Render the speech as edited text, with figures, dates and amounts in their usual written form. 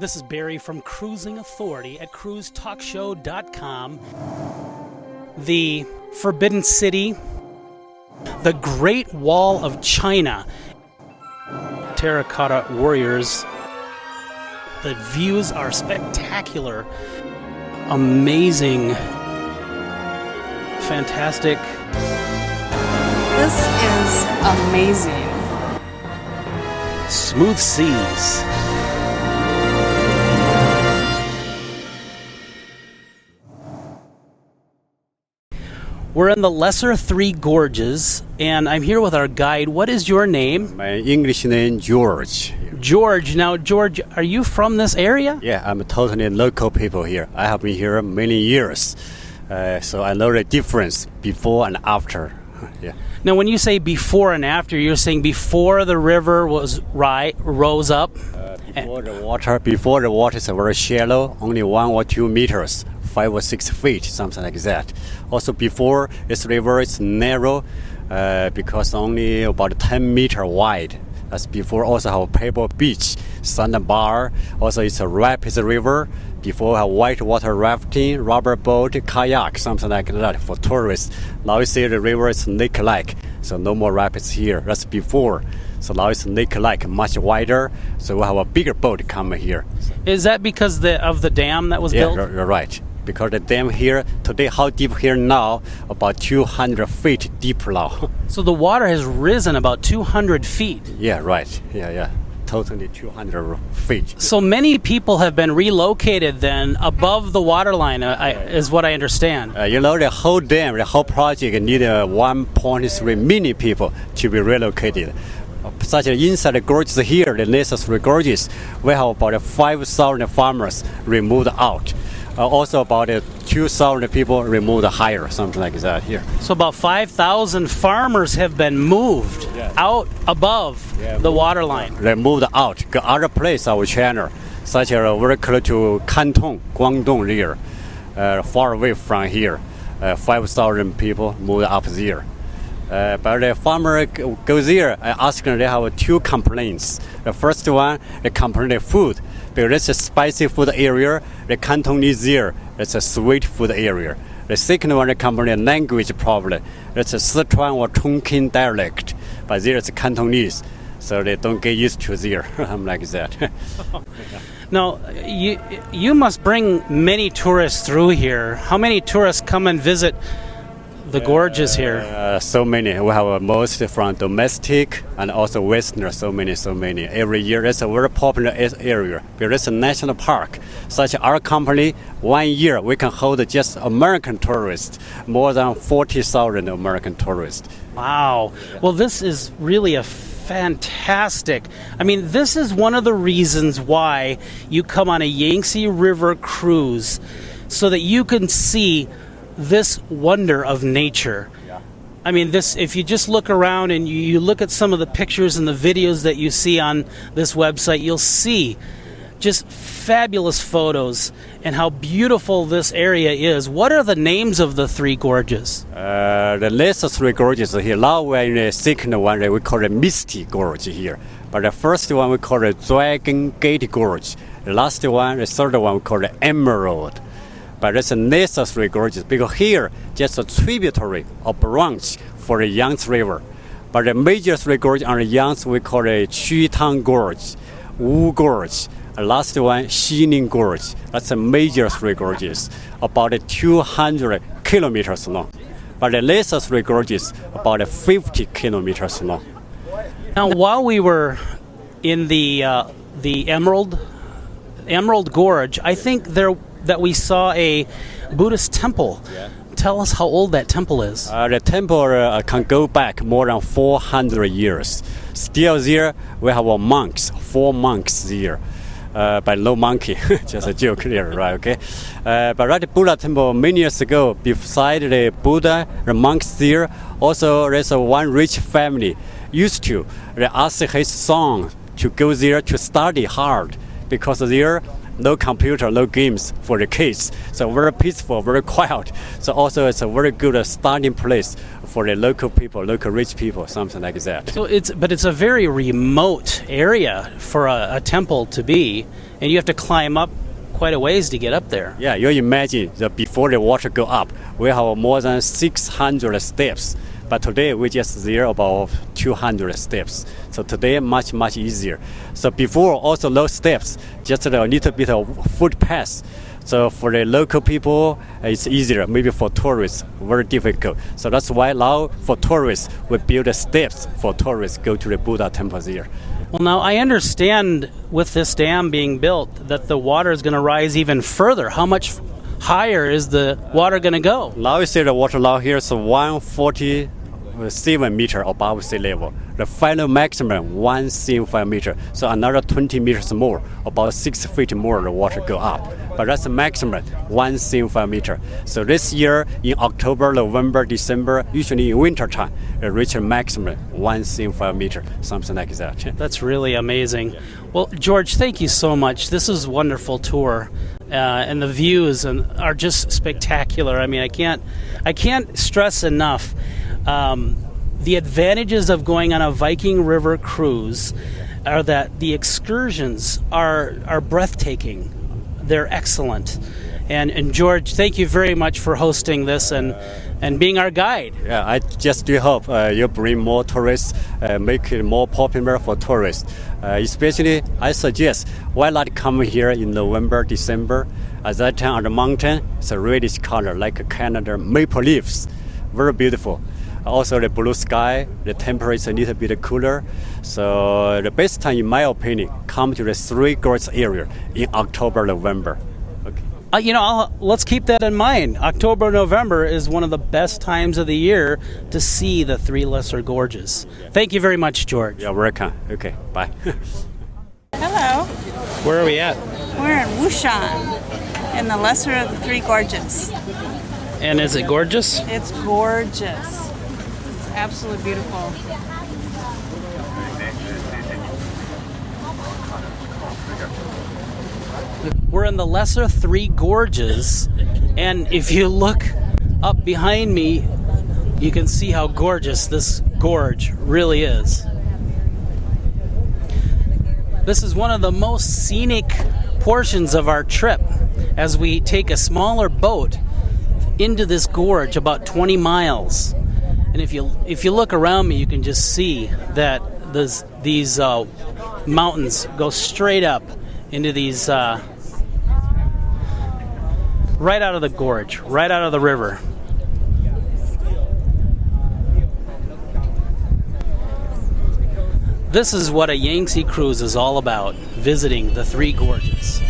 This is Barry from Cruising Authority at cruisetalkshow.com. The Forbidden City, the Great Wall of China, terracotta warriors. The views are spectacular, amazing, fantastic. This is amazing. Smooth seas. We're in the Lesser Three Gorges, and I'm here with our guide. What is your name? My English name, George. George. Now, George, are you from this area? Yeah, I'm a totally local people here. I have been here many years, so I know the difference before and after. Yeah. Now, when you say before and after, you're saying before the river rose up? Before the water is very shallow, only 1 or 2 meters, 5 or 6 feet, something like that. Also, before this river is narrow, because only about 10 meter wide. That's before. Also have Pebble Beach, sandbar. Also, it's a rapid river. Before have whitewater rafting, rubber boat, kayak, something like that for tourists. Now you see the river is lake-like, so no more rapids here. That's before. So now it's lake-like, much wider. So we have a bigger boat come here. Is that because of the dam that was built? Yeah, you're right. Because the dam here today, how deep here now? About 200 feet deep now. So the water has risen about 200 feet. Yeah, right. Yeah. Totally 200 feet. So many people have been relocated then above the waterline, is what I understand. The whole dam, the whole project need 1.3 million people to be relocated. Such as inside the gorges here, the necessary gorges, we have about 5,000 farmers removed out. Also about 2,000 people removed higher, something like that here. So about 5,000 farmers have been moved out above the water line. They moved out, go other place of China, such as very close to Canton, Guangdong here, far away from here. 5,000 people moved up there. But the farmer goes there, I ask them, they have 2 complaints. The first one, they complain the food. Because it's a spicy food area, the Cantonese there, it's a sweet food area. The second one, they complain the language problem. It's a Sichuan or Chongqing dialect, but there it's Cantonese, so they don't get used to there. I'm like that. Now, you must bring many tourists through here. How many tourists come and visit the gorges here? So many. We have most from domestic and also Western. So many. Every year, it's a very popular area. Because it's a national park. Such our company, 1 year we can hold just American tourists, more than 40,000 American tourists. Wow. Well, this is really a fantastic. I mean, this is one of the reasons why you come on a Yangtze River cruise, so that you can see this wonder of nature. I mean, if you just look around and you look at some of the pictures and the videos that you see on this website, you'll see just fabulous photos and how beautiful this area is. What are the names of the 3 gorges? The lesser 3 gorges here. Now we're in the second one, we call it Misty Gorge here. But the first one we call it Dragon Gate Gorge. The last one, the third one, we call it Emerald. But it's a necessary gorges because here just a tributary or branch for the Yangtze River. But the major 3 gorges on the Yangtze we call it Qitang Gorge, Wu Gorge. The last one, Xining Gorge. That's a major 3 gorges, about 200 kilometers long. But the lesser 3 gorges about 50 kilometers long. Now, while we were in the Emerald Gorge, I think that we saw a Buddhist temple. Yeah. Tell us how old that temple is. The temple can go back more than 400 years. Still there, we have 4 monks there. But no monkey, just a joke there, right? Okay. But at the Buddha temple many years ago, beside the Buddha, the monks there, also there's one rich family used to ask his son to go there to study hard, because there no computer, no games for the kids. So very peaceful, very quiet. So also it's a very good starting place for the local people, local rich people, something like that. So it's a very remote area for a temple to be, and you have to climb up quite a ways to get up there. Yeah, you imagine that before the water go up, we have more than 600 steps. But today we just there about 200 steps. So today much easier. So before also low steps, just a little bit of footpath. So for the local people, it's easier. Maybe for tourists, very difficult. So that's why now for tourists, we build the steps for tourists go to the Buddha temple there. Well, now I understand with this dam being built that the water is going to rise even further. How much higher is the water going to go? Now you see the water now here is 147 meter above sea level. The final maximum 175 meter. So another 20 meters more, about 6 feet more the water go up. But that's the maximum 175 meter. So this year in October, November, December, usually in winter time, it reach a maximum 175 meter, something like that. That's really amazing. Well, George, thank you so much. This is a wonderful tour. And the views are just spectacular. I mean, I can't stress enough the advantages of going on a Viking River cruise are that the excursions are breathtaking. They're excellent. And George, thank you very much for hosting this and being our guide. Yeah, I just do hope you bring more tourists, make it more popular for tourists. Especially, I suggest why not come here in November, December. At that time on the mountain, it's a reddish color like Canada maple leaves, very beautiful. Also the blue sky, the temperature a little bit cooler. So the best time, in my opinion, come to the Three Gorges area in October, November. Okay. Let's keep that in mind. October, November is one of the best times of the year to see the Three Lesser Gorges. Thank you very much, George. You're welcome. Okay, bye. Hello. Where are we at? We're in Wushan, in the lesser of the Three Gorges. And is it gorgeous? It's gorgeous. It's absolutely beautiful. We're in the Lesser Three Gorges, and if you look up behind me, you can see how gorgeous this gorge really is. This is one of the most scenic portions of our trip as we take a smaller boat into this gorge about 20 miles. And if you look around me, you can just see that these mountains go straight up into these right out of the gorge, right out of the river. This is what a Yangtze cruise is all about, visiting the Three Gorges.